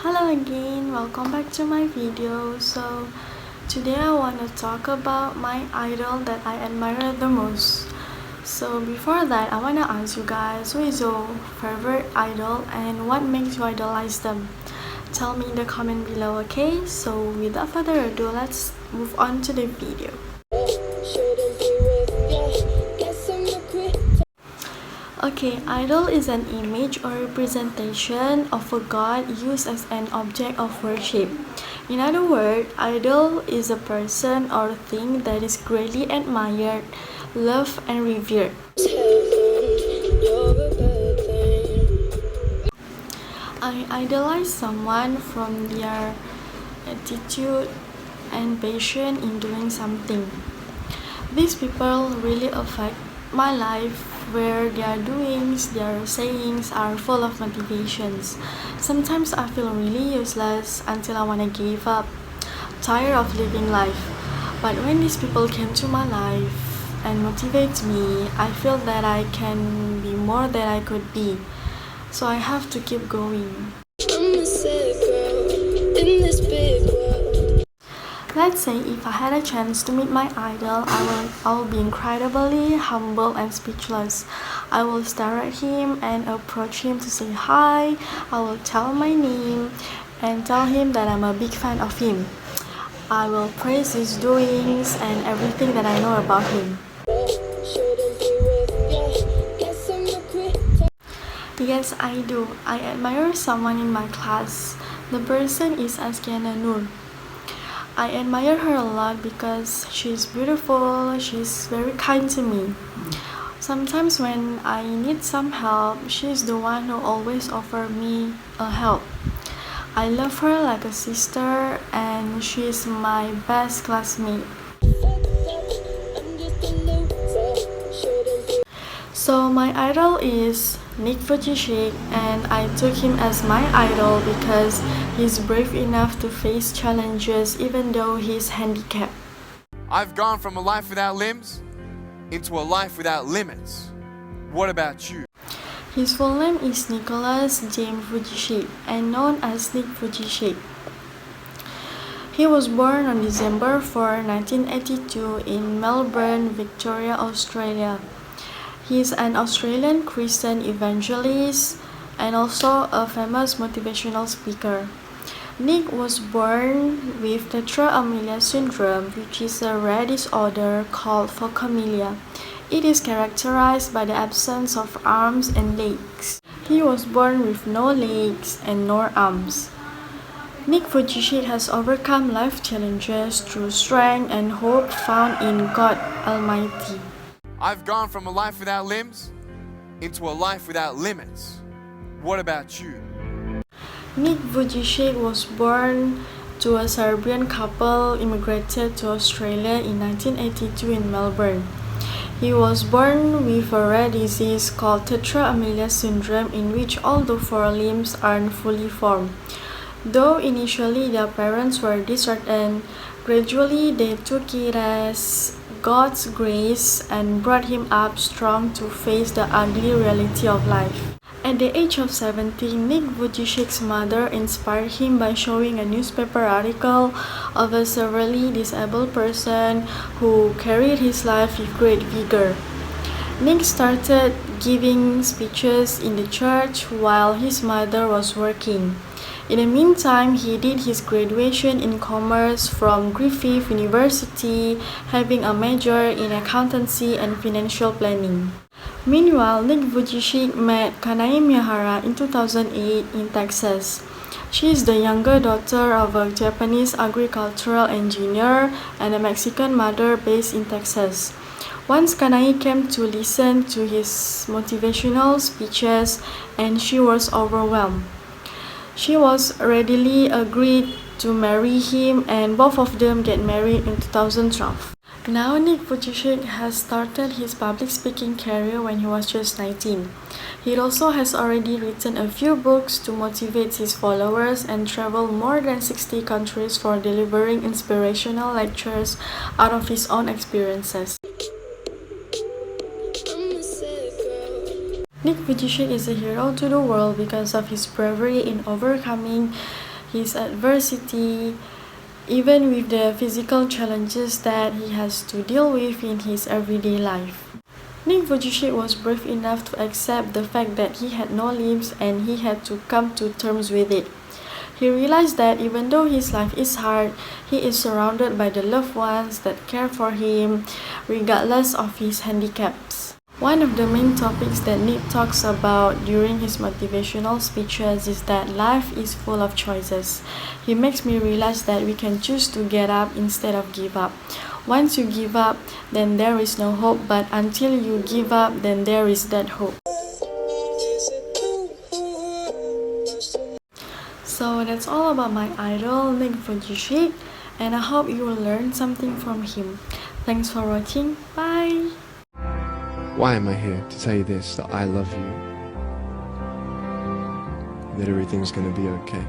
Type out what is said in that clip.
Hello again, welcome back to my video. So today I want to talk about my idol that I admire the most. So before that, I want to ask you guys, who is your favorite idol and what makes you idolize them? Tell me in the comment below, okay? So without further ado, let's move on to the video. Okay, idol is an image or representation of a god used as an object of worship. In other words, idol is a person or thing that is greatly admired, loved, and revered. I idolize someone from their attitude and passion in doing something. These people really affect my life, where their doings, their sayings are full of motivations. Sometimes I feel really useless until I wanna give up, tired of living life. But when these people came to my life and motivate me, I feel that I can be more than I could be. So I have to keep going. Let's say if I had a chance to meet my idol, I will be incredibly humble and speechless. I will stare at him and approach him to say hi. I will tell my name and tell him that I'm a big fan of him. I will praise his doings and everything that I know about him. Yes, I do. I admire someone in my class. The person is Askiana Nur. I admire her a lot because she's beautiful, she's very kind to me. Sometimes when I need some help, she's the one who always offers me a help. I love her like a sister and she's my best classmate. So my idol is Nick Vujicic, and I took him as my idol because he's brave enough to face challenges even though he's handicapped. I've gone from a life without limbs into a life without limits. What about you? His full name is Nicholas James Vujicic and known as Nick Vujicic. He was born on December 4, 1982 in Melbourne, Victoria, Australia. He is an Australian Christian evangelist and also a famous motivational speaker. Nick was born with tetraamelia syndrome, which is a rare disorder called phocomelia. It is characterized by the absence of arms and legs. He was born with no legs and no arms. Nick Vujicic has overcome life challenges through strength and hope found in God Almighty. I've gone from a life without limbs into a life without limits. What about you? Nick Vujicic was born to a Serbian couple immigrated to Australia in 1982 in Melbourne. He was born with a rare disease called tetraamelia syndrome, in which all the four limbs aren't fully formed. Though initially their parents were disheartened, gradually they took it as God's grace and brought him up strong to face the ugly reality of life. At the age of 17, Nick Vujicic's mother inspired him by showing a newspaper article of a severely disabled person who carried his life with great vigor. Nick started giving speeches in the church while his mother was working. In the meantime, he did his graduation in commerce from Griffith University, having a major in accountancy and financial planning. Meanwhile, Nick Vujicic met Kanai Miyahara in 2008 in Texas. She is the younger daughter of a Japanese agricultural engineer and a Mexican mother based in Texas. Once Kanai came to listen to his motivational speeches and she was overwhelmed. She was readily agreed to marry him and both of them get married in 2012. Now Nick Vujicic has started his public speaking career when he was just 19. He also has already written a few books to motivate his followers and traveled more than 60 countries for delivering inspirational lectures out of his own experiences. Nick Vujicic is a hero to the world because of his bravery in overcoming his adversity, even with the physical challenges that he has to deal with in his everyday life. Nick Vujicic was brave enough to accept the fact that he had no limbs and he had to come to terms with it. He realized that even though his life is hard, he is surrounded by the loved ones that care for him, regardless of his handicaps. One of the main topics that Nick talks about during his motivational speeches is that life is full of choices. He makes me realize that we can choose to get up instead of give up. Once you give up, then there is no hope, but until you give up, then there is that hope. So that's all about my idol, Nick Vujicic, and I hope you will learn something from him. Thanks for watching, bye! Why am I here? To tell you this, that I love you, that everything's gonna be okay.